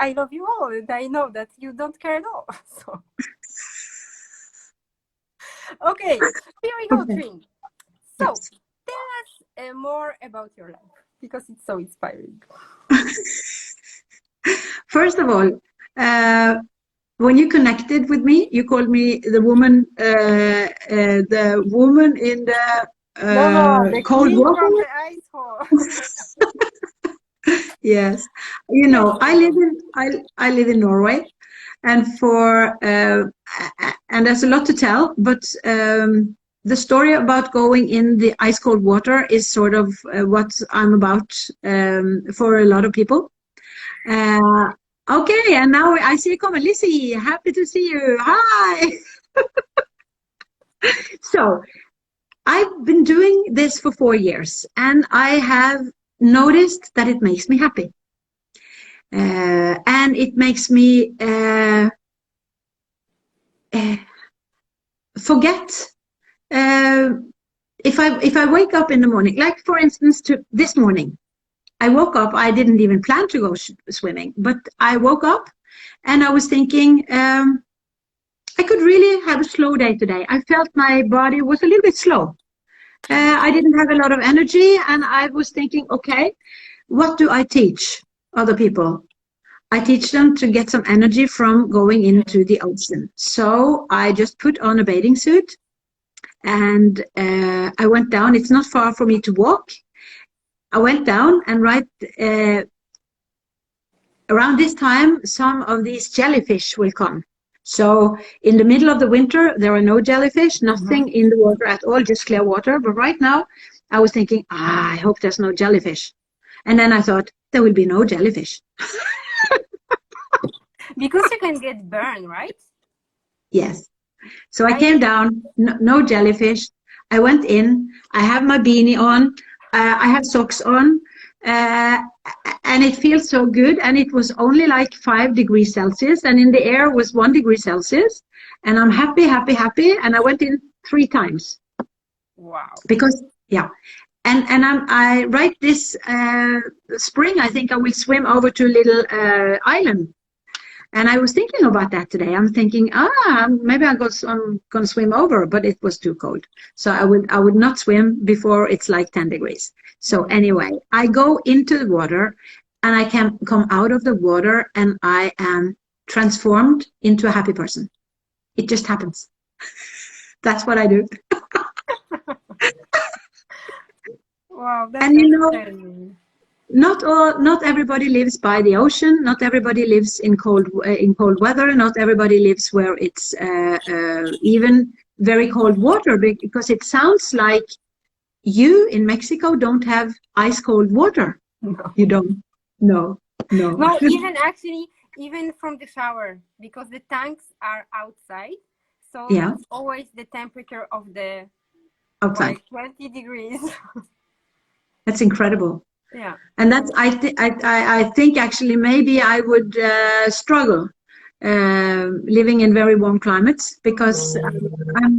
I love you all, and I know that you don't care at all. So, okay, here we go, Okay. Trine. So, tell us more about your life, because it's so inspiring. First of all, when you connected with me, you called me the woman in the No, the cold queen water. from the ice hole. Yes, Yes, I I live know. I live in Norway, and and there's a lot to tell, but the story about going in the ice cold water is sort of what I'm about for a lot of people. Uh, okay, and now I see you coming. Lizzie, happy to see you. Hi. So I've been doing this for 4 years, and I have noticed that it makes me happy. And it makes me forget if I wake up in the morning, like for instance, this morning, I woke up. I didn't even plan to go swimming, but I woke up and I was thinking I could really have a slow day today. I felt my body was a little bit slow. I didn't have a lot of energy, and I was thinking, okay, what do I teach other people? I teach them to get some energy from going into the ocean. So I just put on a bathing suit and I went down. It's not far for me to walk. I went down, and right around this time, some of these jellyfish will come. So in the middle of the winter, there are no jellyfish, nothing in the water at all, just clear water. But right now, I was thinking, I hope there's no jellyfish. And then I thought, there will be no jellyfish. Because you can get burned, right? Yes. So I came down, no jellyfish. I went in, I have my beanie on, I have socks on, and it feels so good. And it was only like 5 degrees Celsius, and in the air was 1 degree Celsius. And I'm happy, happy, happy. And I went in 3 times. Wow. Because, yeah. And I right this spring, I think I will swim over to a little island. And I was thinking about that today. I'm thinking, maybe I'm going to swim over, but it was too cold. So I would not swim before it's like 10 degrees. So anyway, I go into the water, and I can come out of the water, and I am transformed into a happy person. It just happens. That's what I do. Wow, that's And exciting. not everybody lives by the ocean. Not everybody lives in cold weather. Not everybody lives where it's even very cold water, because it sounds like you in Mexico don't have ice cold water. No. You don't. No. Well, even from the shower, because the tanks are outside, so Yeah. it's always the temperature of the Outside. like 20 degrees. That's incredible. Yeah. And that's I think actually maybe I would struggle living in very warm climates, because I'm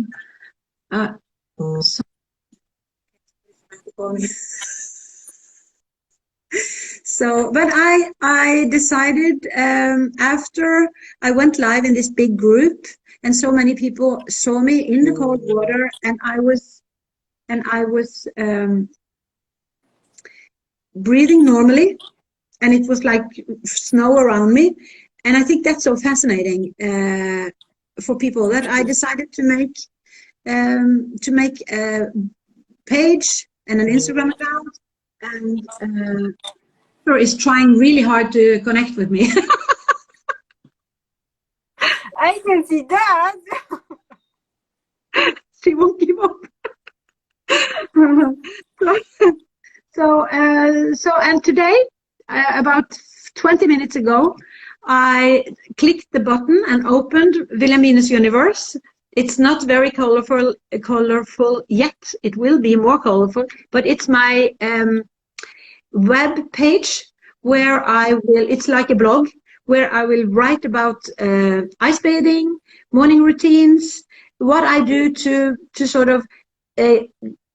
so, but I decided after I went live in this big group, and so many people saw me in the cold water, and I was breathing normally, and it was like snow around me. And I think that's so fascinating for people, that I decided to make a page and an Instagram account, and is trying really hard to connect with me. I can see that. She won't give up. So and today, about 20 minutes ago, I clicked the button and opened Wilhelmines Universe. It's not very colorful yet. It will be more colorful, but it's my web page where it's like a blog, where I will write about ice bathing, morning routines, what I do to sort of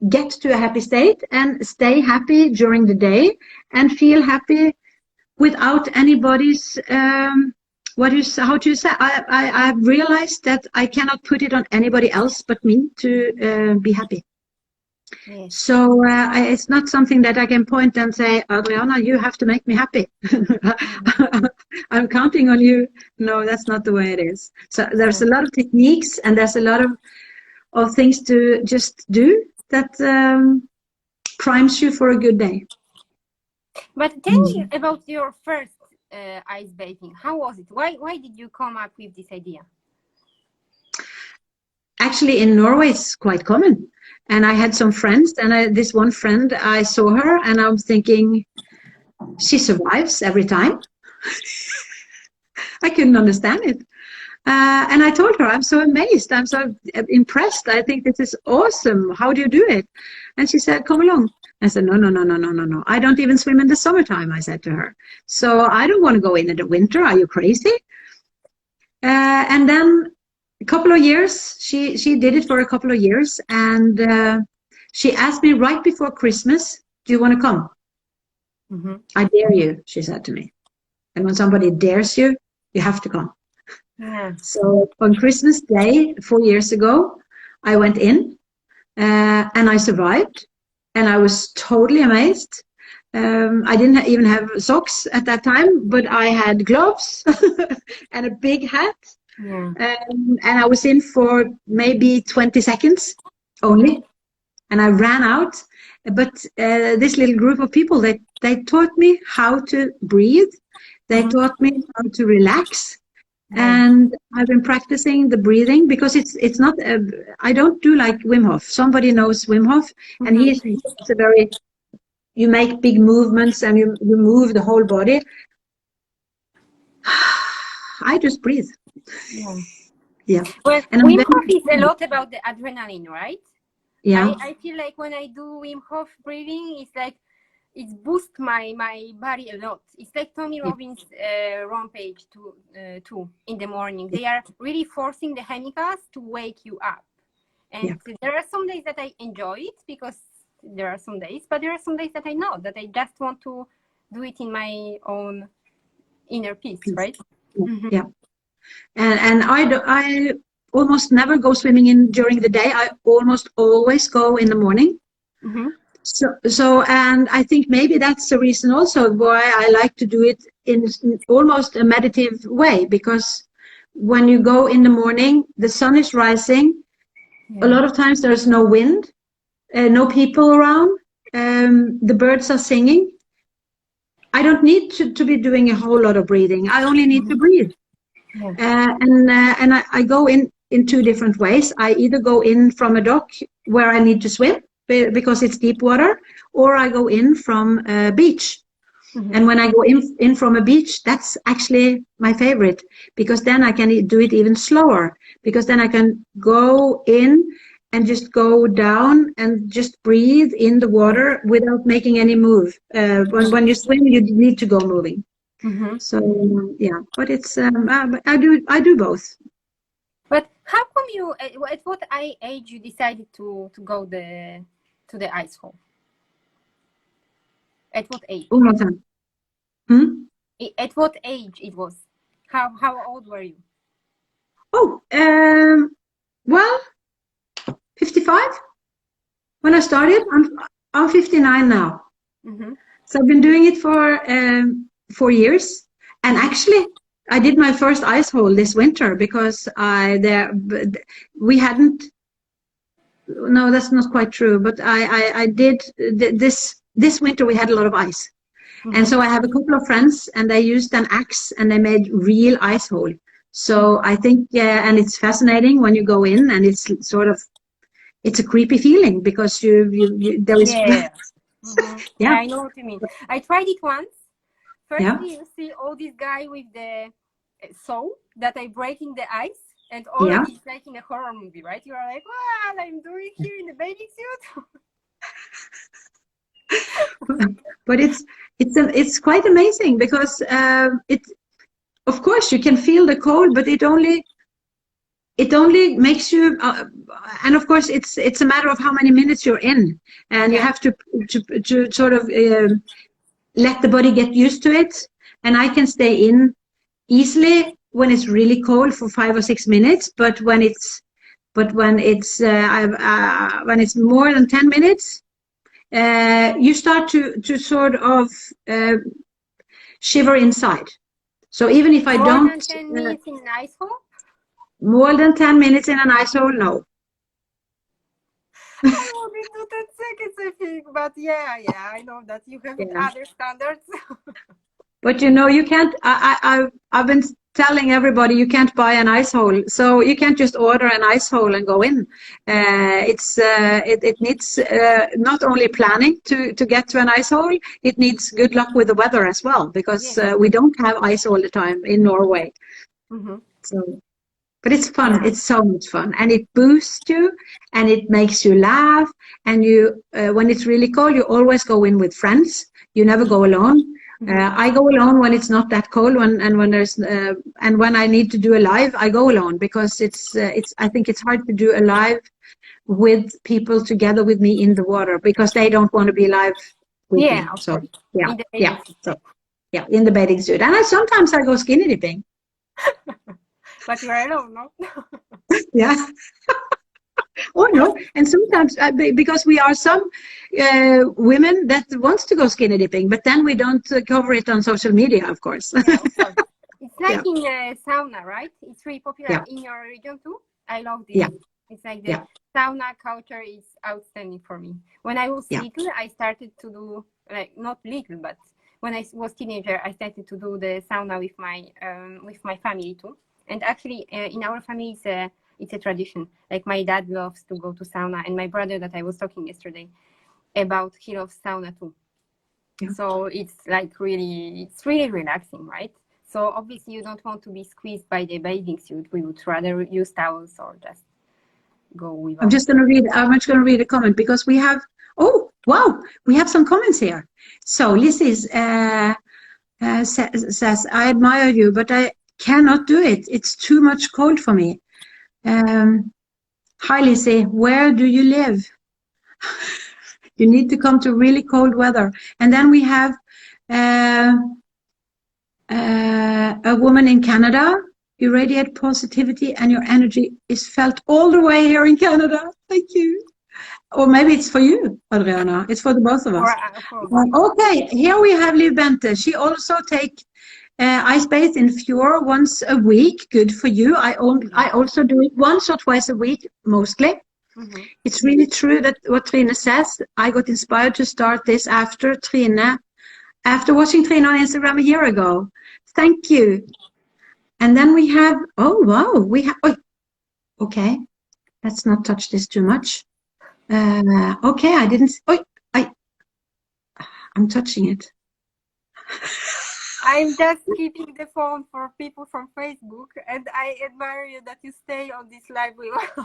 get to a happy state and stay happy during the day and feel happy without anybody's how do you say, I've realized that I cannot put it on anybody else but me to be happy. Yes. So it's not something that I can point and say, Adriana, you have to make me happy. I'm counting on you. No, that's not the way it is. So there's a lot of techniques, and there's a lot of things to just do that primes you for a good day. But tell me about your first ice bathing. How was it? Why did you come up with this idea? Actually, in Norway, it's quite common. And I had some friends, and this one friend, I saw her, and I'm thinking, she survives every time. I couldn't understand it. And I told her, I'm so amazed. I'm so impressed. I think this is awesome. How do you do it? And she said, come along. I said, no. I don't even swim in the summertime, I said to her. So I don't want to go in the winter. Are you crazy? And then a couple of years, she did it for a couple of years. And she asked me right before Christmas, do you want to come? Mm-hmm. I dare you, she said to me. And when somebody dares you, you have to come. Yeah. So on Christmas Day, 4 years ago, I went in and I survived. And I was totally amazed. I didn't even have socks at that time, but I had gloves and a big hat. Yeah. And I was in for maybe 20 seconds only. And I ran out. But this little group of people, they taught me how to breathe. They taught me how to relax. And I've been practicing the breathing because it's not, I don't do like Wim Hof. Somebody knows Wim Hof, and he's a very, you make big movements and you move the whole body. I just breathe. Yeah. Well, and Wim Hof is a lot about the adrenaline, right? Yeah. I feel like when I do Wim Hof breathing, it's like, it boosts my body a lot. It's like Tony Robbins' rampage too in the morning. They are really forcing the chemicals to wake you up. And there are some days that I enjoy it because there are some days, but there are some days that I know that I just want to do it in my own inner peace, right? Yeah. And I almost never go swimming during the day. I almost always go in the morning. So, and I think maybe that's the reason also why I like to do it in almost a meditative way, because when you go in the morning, the sun is rising. A lot of times there's no wind, no people around. The birds are singing. I don't need to be doing a whole lot of breathing. I only need to breathe. And I go in two different ways. I either go in from a dock where I need to swim, because it's deep water, or I go in from a beach. And when I go in from a beach, that's actually my favorite, because then I can do it even slower, because then I can go in and just go down and just breathe in the water without making any move. When you swim, you need to go moving. So yeah, but it's I do both. But how come you, at what age you decided to go to the ice hole? At what age? At what age it was? How old were you? Oh, well, 55 when I started. I'm 59 now. So I've been doing it for 4 years, and actually I did my first ice hole this winter because we hadn't. No, that's not quite true. But I did this winter. We had a lot of ice, and so I have a couple of friends, and they used an axe and they made real ice hole. So I think and it's fascinating when you go in, and it's sort of, it's a creepy feeling because you there is. Yeah, I know what you mean. I tried it once. Firstly, you see all this guy with the saw that I breaking the ice. And already it's like in a horror movie, right? You are like, what I'm doing here in the bathing suit. But it's quite amazing because of course you can feel the cold, but it only makes you and of course it's a matter of how many minutes you're in, and you have to sort of let the body get used to it. and I can stay in easily when it's really cold for 5 or 6 minutes. But when it's when it's more than 10 minutes, you start to sort of shiver inside. So even if I More don't than 10 minutes in an ice hole? more than 10 minutes in an ice hole, no. I only do 10 seconds, I think. But yeah, I know that you have other standards. But you can't. I've been telling everybody you can't buy an ice hole, so you can't just order an ice hole and go in. It needs not only planning to get to an ice hole. It needs good luck with the weather as well, because we don't have ice all the time in Norway. Mm-hmm. So, but it's fun. It's so much fun, and it boosts you, and it makes you laugh. And you, when it's really cold, you always go in with friends. You never go alone. I go alone when it's not that cold, and when I need to do a live, I go alone, because I think it's hard to do a live with people together with me in the water, because they don't want to be live with me. So in the bathing suit, and sometimes I go skinny dipping. But you're alone, no? Yeah. Oh no, and sometimes because we are some women that wants to go skinny dipping, but then we don't cover it on social media, of course. Yeah, of course. It's like in sauna, right? It's really popular in your region too. I love this. It's like the sauna culture is outstanding for me. When I was little, I started to do, like, not little, but when I was teenager, I started to do the sauna with my family too. And actually, in our family, it's a tradition. Like, my dad loves to go to sauna, and my brother that I was talking yesterday about, he loves sauna too. Yeah. So it's like really relaxing, right? So obviously you don't want to be squeezed by the bathing suit. We would rather use towels or just go without. I'm just going to read a comment, because we have, oh, wow, we have some comments here. So Lizzie says, I admire you, but I cannot do it. It's too much cold for me. Hi Lizzie, where do you live? You need to come to really cold weather. And then we have a woman in Canada. You radiate positivity and your energy is felt all the way here in Canada. Thank you. Or maybe it's for you, Adriana. It's for the both of us. Okay, here we have Liv Bente. She also takes ice bath in fjord once a week. Good for you. I also do it once or twice a week, mostly. Mm-hmm. It's really true that what Trine says. I got inspired to start this after watching Trine on Instagram a year ago. Thank you. And then we have, oh wow, okay. Let's not touch this too much. Okay, I didn't. I'm touching it. I'm just keeping the phone for people from Facebook, and I admire you that you stay on this live with us.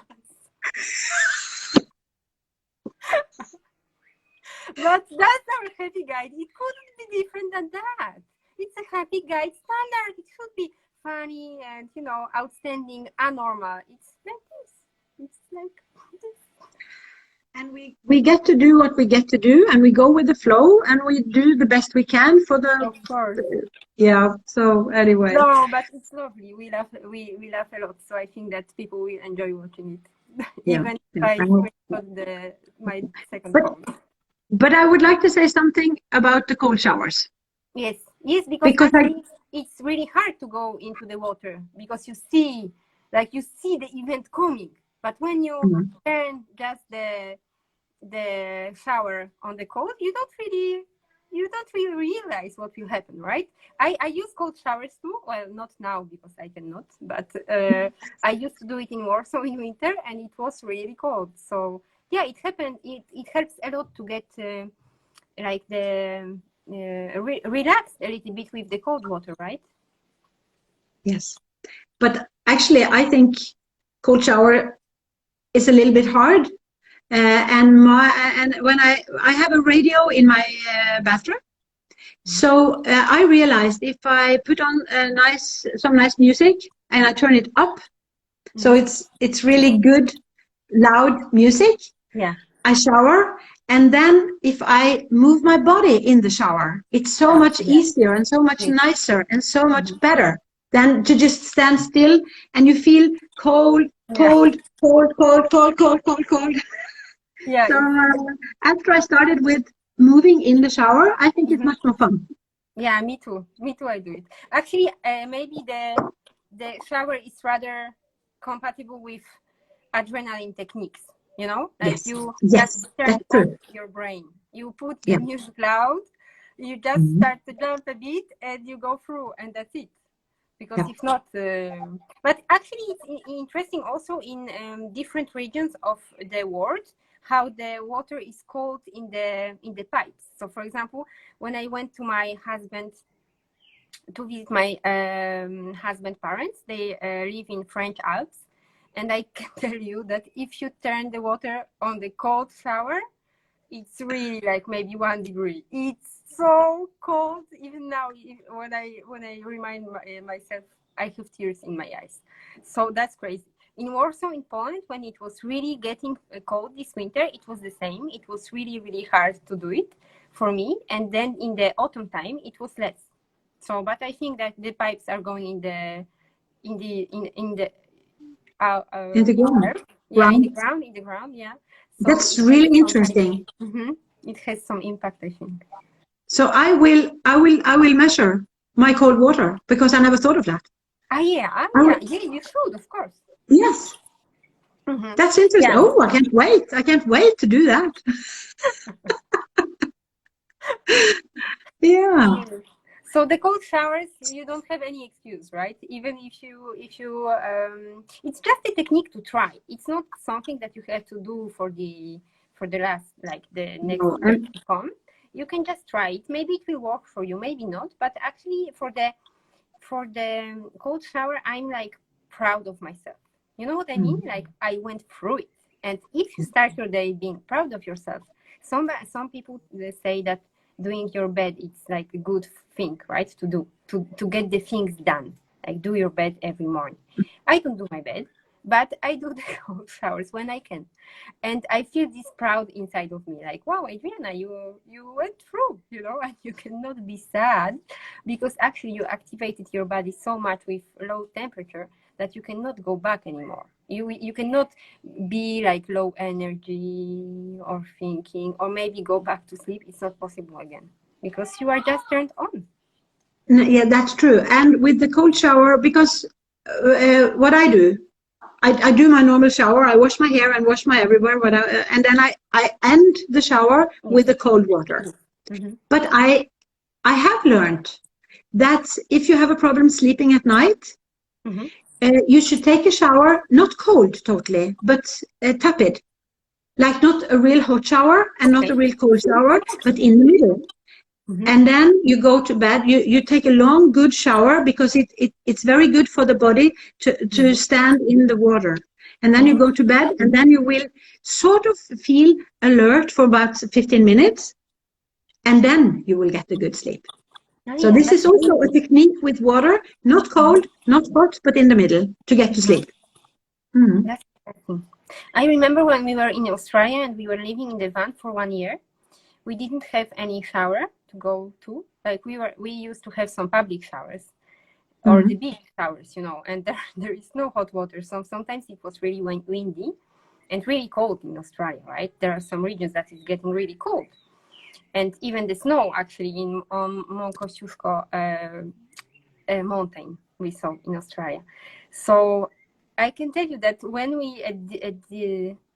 But that's our Happyguide. It couldn't be different than that. It's a Happyguide standard. It should be funny and, outstanding, abnormal. It's like this. It's like this. And we get to do what we get to do, and we go with the flow, and we do the best we can for the. Of course. So anyway. No, but it's lovely. We laugh a lot. So I think that people will enjoy watching it. Even if I got my second phone. But I would like to say something about the cold showers. Yes, because it's really hard to go into the water, because you see the event coming. But when you turn just the shower on the cold, you don't really realize what will happen, right? I use cold showers too. Well, not now because I cannot, but I used to do it in Warsaw in winter, and it was really cold. So yeah, it happened. It helps a lot to get relaxed a little bit with the cold water, right? Yes, but actually, I think cold shower is a little bit hard. And when I have a radio in my bathroom, so I realized if I put on some nice music and I turn it up, so it's really good loud music. Yeah. I shower, And then if I move my body in the shower, it's so much easier and so much nicer and so much better than to just stand still and you feel cold, cold, cold, cold, cold, cold, cold, cold. Yeah. So after I started with moving in the shower, I think it's much more fun. Yeah, me too. Me too. I do it. Actually, maybe the shower is rather compatible with adrenaline techniques. You know, like you just turn on your brain. You put the music loud. You just start to jump a bit, and you go through, and that's it. Because if not, but actually, it's interesting also in different regions of the world how the water is cold in the pipes. So, for example, when I went to my husband to visit my husband's parents, they live in French Alps. And I can tell you that if you turn the water on the cold shower, it's really like maybe 1 degree. It's so cold. Even now, when I remind myself, I have tears in my eyes. So that's crazy. In Warsaw, in Poland, when it was really getting cold this winter, it was the same. It was really, really hard to do it for me. And then in the autumn time, it was less. So, but I think that the pipes are going in the ground. Yeah, in the ground, yeah. So that's really interesting. It has some impact, I think. So I will measure my cold water because I never thought of that. Yeah, you should, of course. Yes. That's interesting. Yeah. Oh, I can't wait. I can't wait to do that. Yeah. So the cold showers, you don't have any excuse, right? Even if you it's just a technique to try. It's not something that you have to do for the last, like the next year to come. You can just try it. Maybe it will work for you, maybe not. But actually, for the cold shower, I'm like proud of myself. You know what I mean? Like I went through it. And if you start your day being proud of yourself, some people they say that doing your bed, it's like a good thing, right? To do, to get the things done. Like do your bed every morning. I don't do my bed, but I do the cold showers when I can. And I feel this proud inside of me. Like, wow, Adriana, you went through, you know, and you cannot be sad because actually you activated your body so much with low temperature that you cannot go back anymore. You cannot be like low energy or thinking or maybe go back to sleep. It's not possible again because you are just turned on. Yeah, that's true. And with the cold shower, because what I do, I do my normal shower. I wash my hair and wash my everywhere, and then I end the shower with the cold water. But I have learned that if you have a problem sleeping at night, you should take a shower, not cold totally, but tepid. Like not a real hot shower and not a real cold shower, but in the middle. And then you go to bed, you take a long, good shower because it's very good for the body to stand in the water. And then you go to bed and then you will sort of feel alert for about 15 minutes and then you will get a good sleep. So this is also a technique with water, not cold, not hot, but in the middle to get to sleep. That's interesting. I remember when we were in Australia and we were living in the van for 1 year, we didn't have any shower to go to. Like we used to have some public showers or the beach showers, you know, and there is no hot water. So sometimes it was really windy and really cold in Australia, right? There are some regions that is getting really cold. And even the snow, actually, in Mount Kosciuszko mountain we saw in Australia. So I can tell you that when we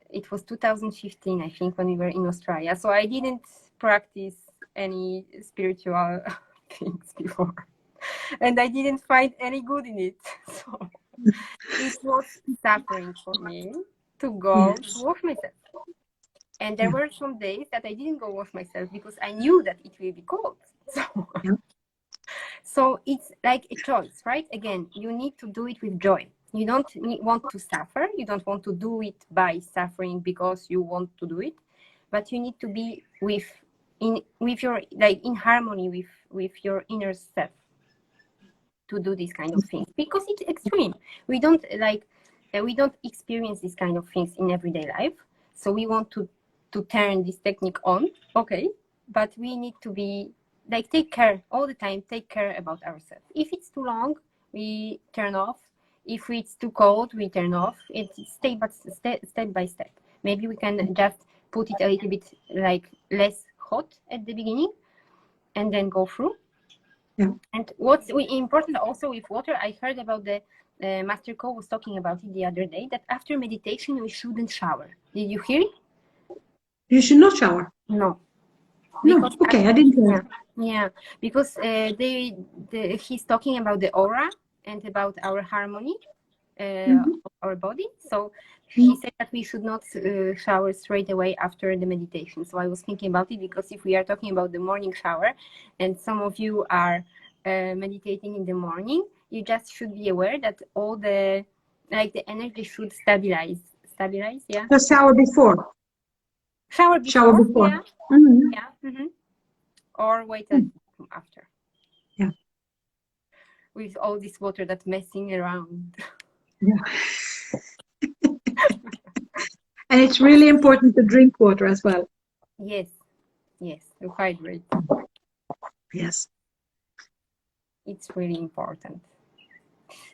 it was 2015, I think, when we were in Australia. So I didn't practice any spiritual things before, and I didn't find any good in it. So it was suffering for me to go to wash myself. And there were some days that I didn't go wash myself because I knew that it will be cold. So it's like a choice, right? Again, you need to do it with joy. You don't want to suffer. You don't want to do it by suffering because you want to do it, but you need to be with your, like, in harmony with your inner self to do this kind of things because it's extreme. We don't experience these kind of things in everyday life. So we want to to turn this technique on, okay, but we need to be like, take care all the time, take care about ourselves. If it's too long, we turn off. If it's too cold, we turn off. It's step by step. Maybe we can just put it a little bit like less hot at the beginning and then go through. Yeah. And what's important also with water, I heard about the Master Co was talking about it the other day, that after meditation we shouldn't shower. Did you hear it? You should not shower. No. No, okay, I didn't hear. Yeah, because he's talking about the aura and about our harmony of our body. So he said that we should not shower straight away after the meditation. So I was thinking about it, because if we are talking about the morning shower, and some of you are meditating in the morning, you just should be aware that all the energy should stabilize. Yeah. The shower before. Shower before. Shower before. Yeah. Mm-hmm. Yeah. Mm-hmm. Or wait after. Yeah. With all this water that's messing around. Yeah. And it's really important to drink water as well. Yes. To hydrate. Yes. It's really important.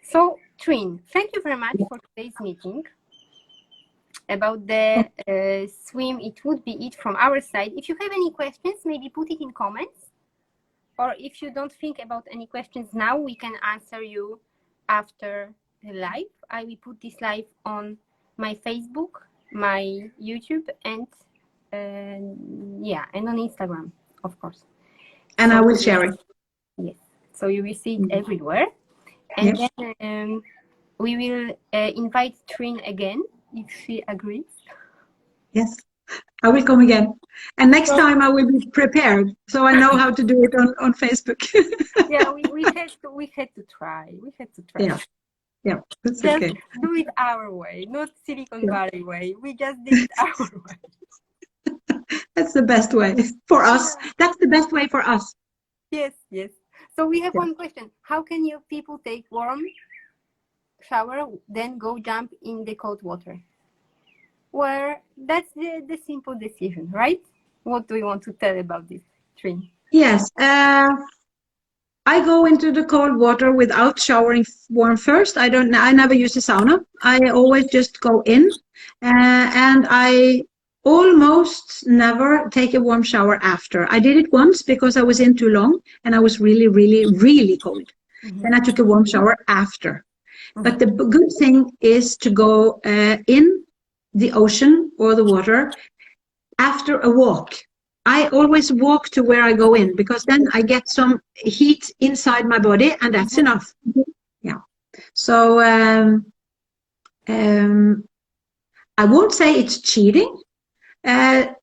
So, Trine, thank you very much for today's meeting. About the swim, it would be it from our side. If you have any questions, maybe put it in comments. Or if you don't think about any questions now, we can answer you after the live. I will put this live on my Facebook, my YouTube, and on Instagram, of course. And I will share it. Yes. So you will see it everywhere. And then we will invite Trine again, if she agrees. Yes, I will come again. And next time I will be prepared, so I know how to do it on Facebook. Yeah, we had to try. Yeah, that's just okay. do it our way, not Silicon Valley way. We just did it our way. That's the best way for us. That's the best way for us. Yes. So we have one question. How can you people take warm shower, then go jump in the cold water? Well, that's the simple decision, right? What do you want to tell about this, Trine? Yes. I go into the cold water without showering warm first. I never use a sauna. I always just go in, and I almost never take a warm shower after. I did it once because I was in too long and I was really, really, really cold. Then I took a warm shower after. But the good thing is to go in the ocean or the water after a walk. I always walk to where I go in, because then I get some heat inside my body, and that's enough. Yeah. So I won't say it's cheating, but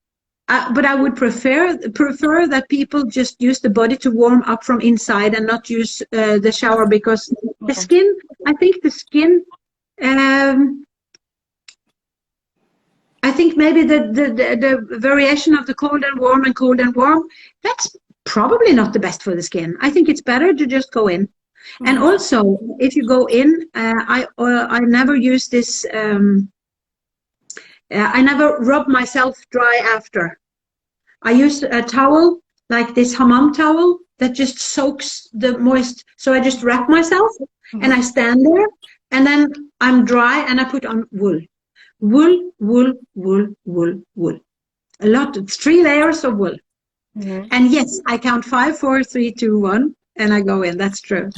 I would prefer that people just use the body to warm up from inside and not use the shower, because the skin, I think the skin, I think maybe the variation of the cold and warm, that's probably not the best for the skin. I think it's better to just go in. And also, if you go in, I never use this, I never rub myself dry after. I use a towel, like this hammam towel, that just soaks the moist. So I just wrap myself and I stand there, and then I'm dry and I put on wool. Wool. A lot, 3 layers of wool. And yes, I count 5, 4, 3, 2, 1, and I go in. That's true.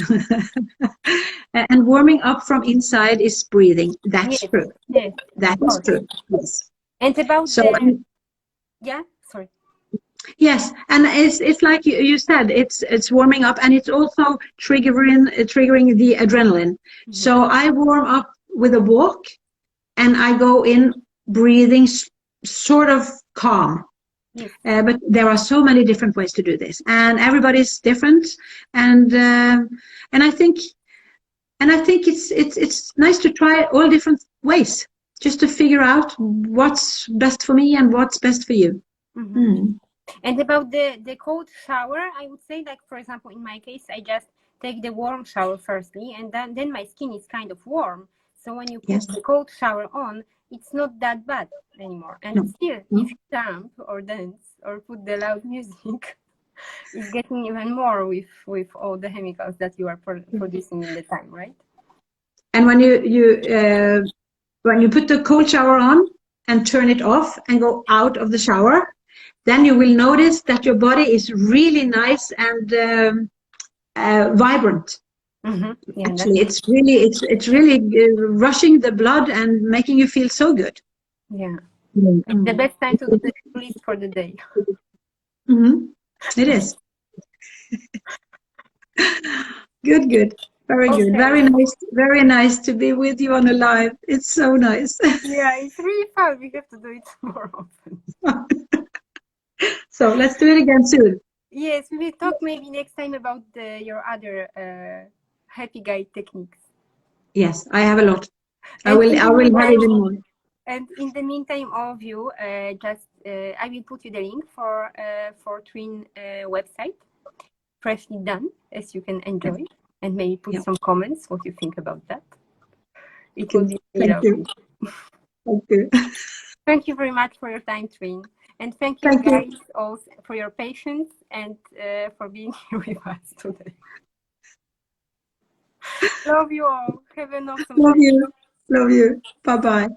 And warming up from inside is breathing. That's true. Yes, that is true. Yes. And about sorry. Yes, and it's like you said, it's warming up, and it's also triggering the adrenaline. So I warm up with a walk, and I go in breathing sort of calm. Yes. But there are so many different ways to do this, and everybody's different. And I think it's nice to try all different ways, just to figure out what's best for me and what's best for you. And about the cold shower, I would say, like, for example, in my case, I just take the warm shower firstly, and then my skin is kind of warm. So when you put the cold shower on, it's not that bad anymore. And No. still, No. if you jump or dance or put the loud music, it's getting even more with all the chemicals that you are producing in the time, right? And when you put the cold shower on and turn it off and go out of the shower, then you will notice that your body is really nice and vibrant. Mm-hmm. Yeah, Actually, it's really rushing the blood and making you feel so good. yeah. It's the best time to do the list for the day. Mm-hmm. It is. Good. Very Okay. good. Very nice to be with you on a live. It's so nice. Yeah, it's really fun. We have to do it more often. So let's do it again soon. Yes, we will talk maybe next time about your other Happyguide techniques. Yes, I have a lot. I And will have even more. And in the meantime, all of you, I will put you the link for Trine website, freshly done, as you can enjoy, and maybe put some comments what you think about that. It will be really lovely. Thank you. Thank you very much for your time, Trine. And thank you guys also for your patience and for being here with us today. Love you all. Have an awesome day. Love you. Bye-bye.